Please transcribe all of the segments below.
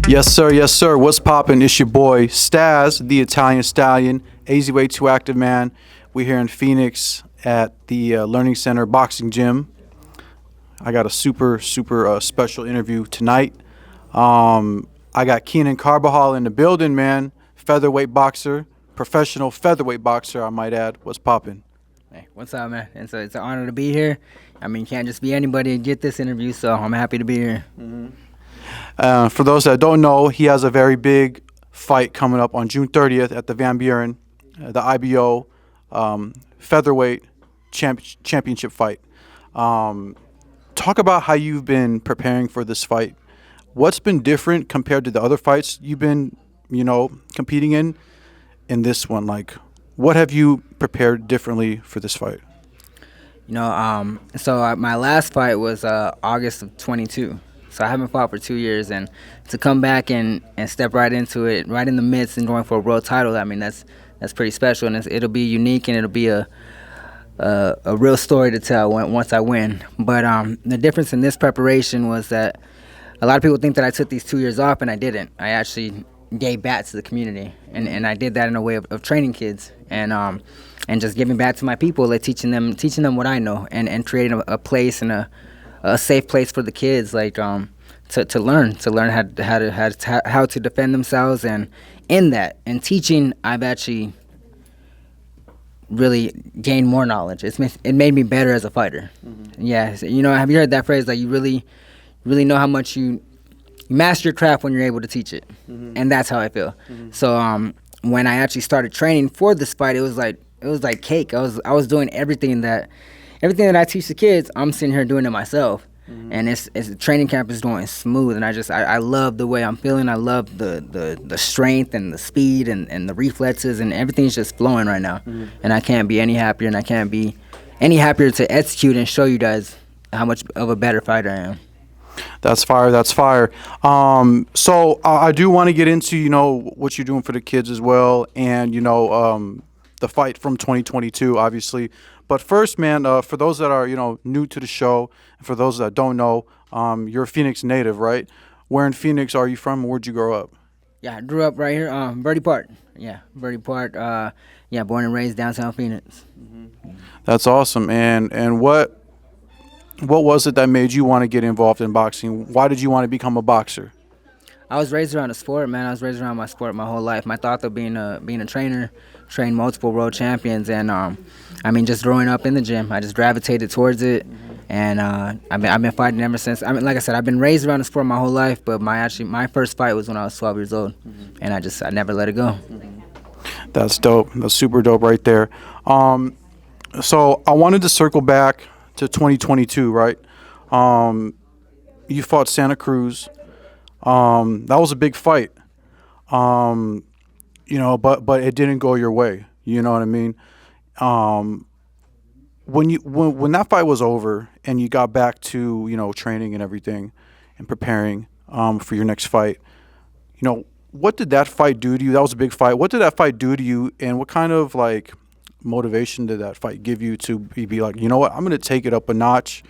Yes, sir. Yes, sir. What's poppin'? It's your boy Staz, the Italian Stallion, AZ Way 2 Active Man. We're here in Phoenix at the Learning Center Boxing Gym. I got a super special interview tonight. I got Keenan Carbajal in the building, man. Featherweight boxer, professional featherweight boxer, I might add. What's poppin'? Hey, what's up, man? It's an honor to be here. I mean, you can't just be anybody and get this interview, so I'm happy to be here. For those that don't know, he has a very big fight coming up on June 30th at the Van Buren, the IBO Featherweight Championship fight. Talk about how you've been preparing for this fight. What's been different compared to the other fights you've been, competing in this one? Like, what have you prepared differently for this fight? My last fight was August of 22. So I haven't fought for 2 years, and to come back and step right into it, right in the midst and going for a world title, I mean, that's pretty special, and it'll be unique, and it'll be a real story to tell once I win. But the difference in this preparation was that a lot of people think that I took these 2 years off, and I didn't. I actually gave back to the community, and I did that in a way of training kids and just giving back to my people, like teaching them what I know, and creating a place and a safe place for the kids, like to learn how to defend themselves, and in that and teaching, I've actually really gained more knowledge. It made me better as a fighter. Mm-hmm. Yeah, have you heard that phrase? Like, you really know how much you master your craft when you're able to teach it. Mm-hmm. And that's how I feel. Mm-hmm. So when I actually started training for this fight, it was like cake. I was doing everything that I teach the kids, I'm sitting here doing it myself. Mm-hmm. And it's the training camp is going smooth, and I love the way I'm feeling. I love the strength and the speed and the reflexes, and everything's just flowing right now. Mm-hmm. And I can't be any happier, and I can't be any happier to execute and show you guys how much of a better fighter I am. That's fire. That's fire. So I do want to get into what you're doing for the kids as well, and the fight from 2022, obviously. But first, man, for those that are new to the show, and for those that don't know, you're a Phoenix native, right? Where in Phoenix are you from? Where'd you grow up? Yeah, I grew up right here, Birdie Park. Yeah, Birdie Park. Born and raised downtown Phoenix. Mm-hmm. That's awesome. And what was it that made you want to get involved in boxing? Why did you want to become a boxer? I was raised around a sport, man. I was raised around my sport my whole life. My thought of being a trainer, trained multiple world champions, and just growing up in the gym, I just gravitated towards it, and I've been fighting ever since. I mean, like I said, I've been raised around the sport my whole life, but my first fight was when I was 12 years old, and I never let it go. That's dope. That's super dope right there. So I wanted to circle back to 2022, right? You fought Santa Cruz. That was a big fight. But it didn't go your way. You know what I mean? When that fight was over and you got back to training and everything and preparing for your next fight, what did that fight do to you? That was a big fight. What did that fight do to you, and what kind of motivation did that fight give you to be like, you know what, I'm going to take it up a notch.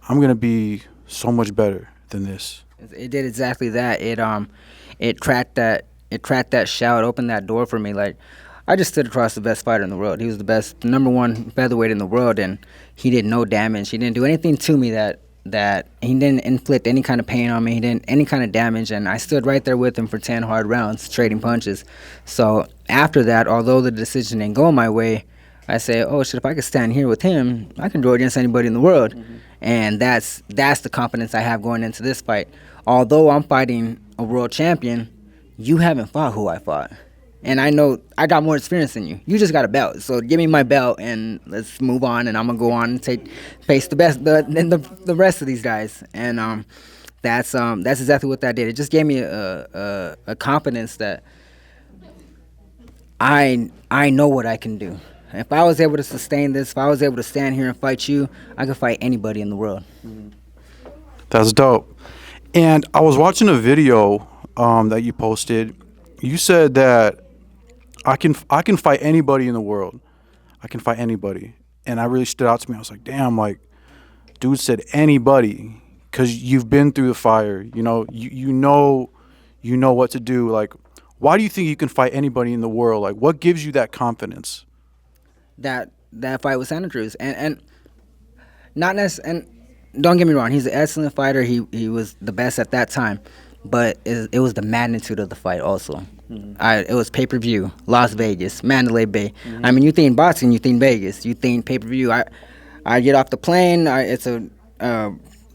I'm going to be so much better than this? It did exactly that. It cracked that shell. It opened that door for me. Like, I just stood across the best fighter in the world. He was the number one featherweight in the world, and he did no damage. He didn't do anything to me that he didn't inflict any kind of pain on me. He didn't any kind of damage, and I stood right there with him for 10 hard rounds, trading punches. So after that, although the decision didn't go my way, I say, oh shit, if I could stand here with him, I can go against anybody in the world. Mm-hmm. And that's the confidence I have going into this fight. Although I'm fighting a world champion, you haven't fought who I fought. And I know I got more experience than you. You just got a belt. So give me my belt and let's move on, and I'm going to go on and face the rest of these guys. And that's exactly what that did. It just gave me a confidence that I know what I can do. If I was able to sustain this, if I was able to stand here and fight you, I could fight anybody in the world. That's dope. And I was watching a video that you posted. You said that I can fight anybody in the world. I can fight anybody. And that really stood out to me. I was like, damn, dude said anybody, because you've been through the fire. You know you know what to do. Like, why do you think you can fight anybody in the world? Like, what gives you that confidence? That fight with Santa Cruz, and not necessarily. And don't get me wrong, he's an excellent fighter. He was the best at that time, but it was the magnitude of the fight also. It was pay-per-view, Las Vegas, Mandalay Bay. I mean, you think boxing, you think Vegas, you think pay-per-view. I get off the plane. It's a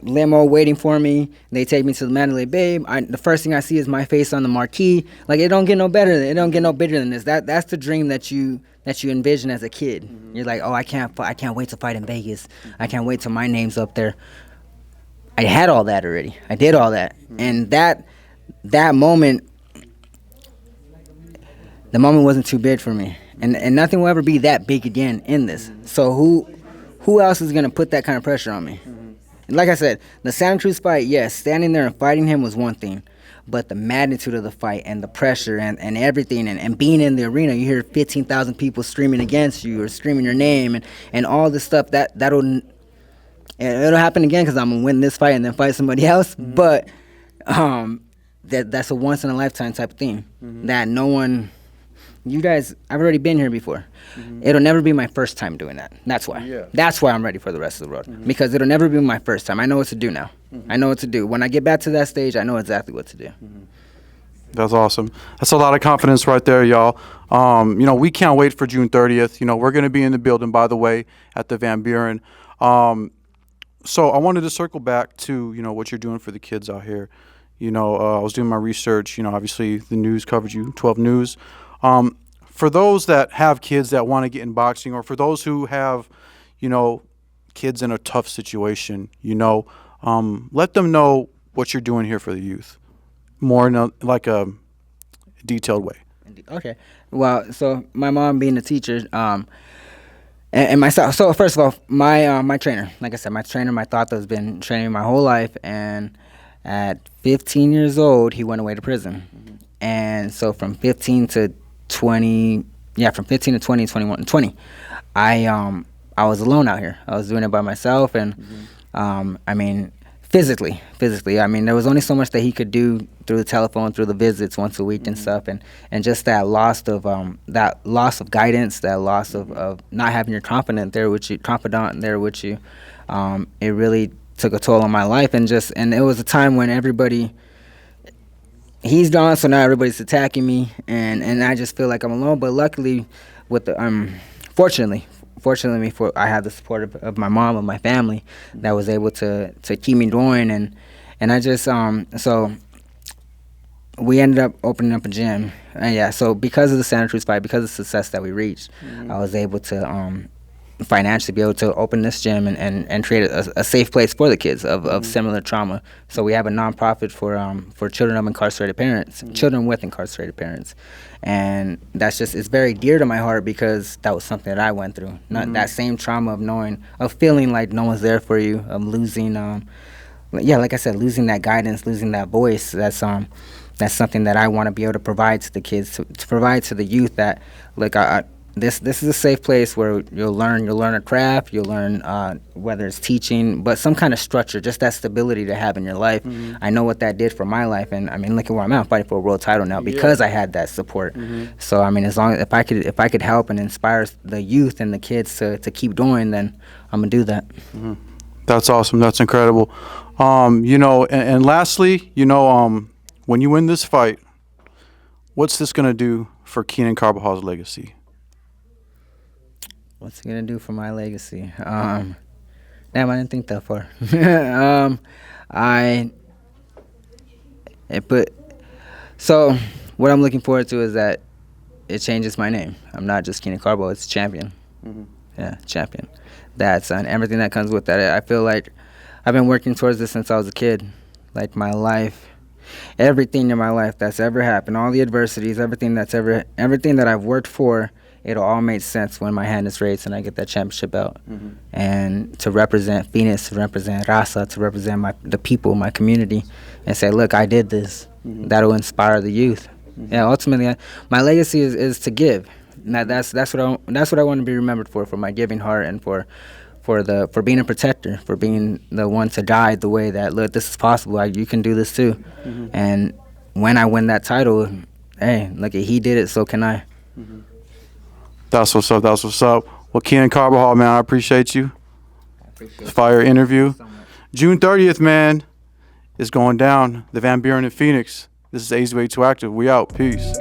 limo waiting for me. They take me to the Mandalay Bay. The first thing I see is my face on the marquee. Like, it don't get no better. It don't get no bigger than this. That's the dream that you envision as a kid. You're like, oh, I can't wait to fight in Vegas. I can't wait till my name's up there. I had all that already. I did all that, and that moment. The moment wasn't too big for me, and nothing will ever be that big again in this. So who else is gonna put that kind of pressure on me? And like I said, the Santa Cruz fight, yes, standing there and fighting him was one thing, but the magnitude of the fight and the pressure and everything and being in the arena, you hear 15,000 people screaming against you or screaming your name and all this stuff it'll happen again because I'm gonna win this fight and then fight somebody else. But that's a once in a lifetime type of thing that no one. You guys, I've already been here before. It'll never be my first time doing that. That's why. Yeah. That's why I'm ready for the rest of the road. Because it'll never be my first time. I know what to do now. I know what to do. When I get back to that stage, I know exactly what to do. That's awesome. That's a lot of confidence right there, y'all. We can't wait for June 30th. We're going to be in the building, by the way, at the Van Buren. So I wanted to circle back to, what you're doing for the kids out here. I was doing my research. Obviously the news covered you, 12 News. For those that have kids that want to get in boxing, or for those who have, kids in a tough situation, let them know what you're doing here for the youth, more in a detailed way. Okay. Well, so my mom being a teacher, and myself. So first of all, my trainer, like I said, my thought has been training me my whole life, and at 15 years old, he went away to prison, and so from 15 to 20, from 15 to 20, 21, and 20, I was alone out here. I was doing it by myself, and physically, there was only so much that he could do through the telephone, through the visits once a week and stuff, and just that loss of guidance, that loss of not having your confidant there with you, it really took a toll on my life, and it was a time when everybody. He's gone, so now everybody's attacking me, and I just feel like I'm alone. But luckily, fortunately, I have the support of my mom and my family that was able to keep me going, and I just so we ended up opening up a gym, and so because of the Santa Cruz fight, because of the success that we reached, I was able to financially be able to open this gym and create a safe place for the kids of similar trauma. So we have a nonprofit for children of incarcerated parents, children with incarcerated parents, and it's very dear to my heart because that was something that I went through. Not that same trauma of feeling like no one's there for you, of losing, like I said, losing that guidance, losing that voice. That's something that I want to be able to provide to the kids, to provide to the youth that, like, This is a safe place where you'll learn a craft, you'll learn whether it's teaching, but some kind of structure, just that stability to have in your life. I know what that did for my life, and look at where I'm at. I'm fighting for a world title now because I had that support. So as long as if I could help and inspire the youth and the kids to keep going, then I'm gonna do that. That's awesome. That's incredible. And lastly, when you win this fight, what's this gonna do for Keenan Carbajal's legacy? What's it gonna do for my legacy? Damn, I didn't think that far. So what I'm looking forward to is that it changes my name. I'm not just Keenan Carbajal, it's champion. Yeah, champion. That's and everything that comes with that. I feel like I've been working towards this since I was a kid. Like my life, everything in my life that's ever happened, all the adversities, everything that I've worked for, it'll all make sense when my hand is raised and I get that championship belt. And to represent Phoenix, to represent Raza, to represent the people, my community, and say, look, I did this. That'll inspire the youth. Yeah, ultimately, my legacy is to give. Now that's what I want to be remembered for my giving heart, and for being a protector, for being the one to guide the way that, look, this is possible. You can do this too. And when I win that title, hey, look, he did it, so can I. That's what's up. That's what's up. Well, Keenan Carbajal, man, I appreciate you. Fire interview. June 30th, man, is going down. The Van Buren in Phoenix. This is AZ Way 2 Active. We out. Peace.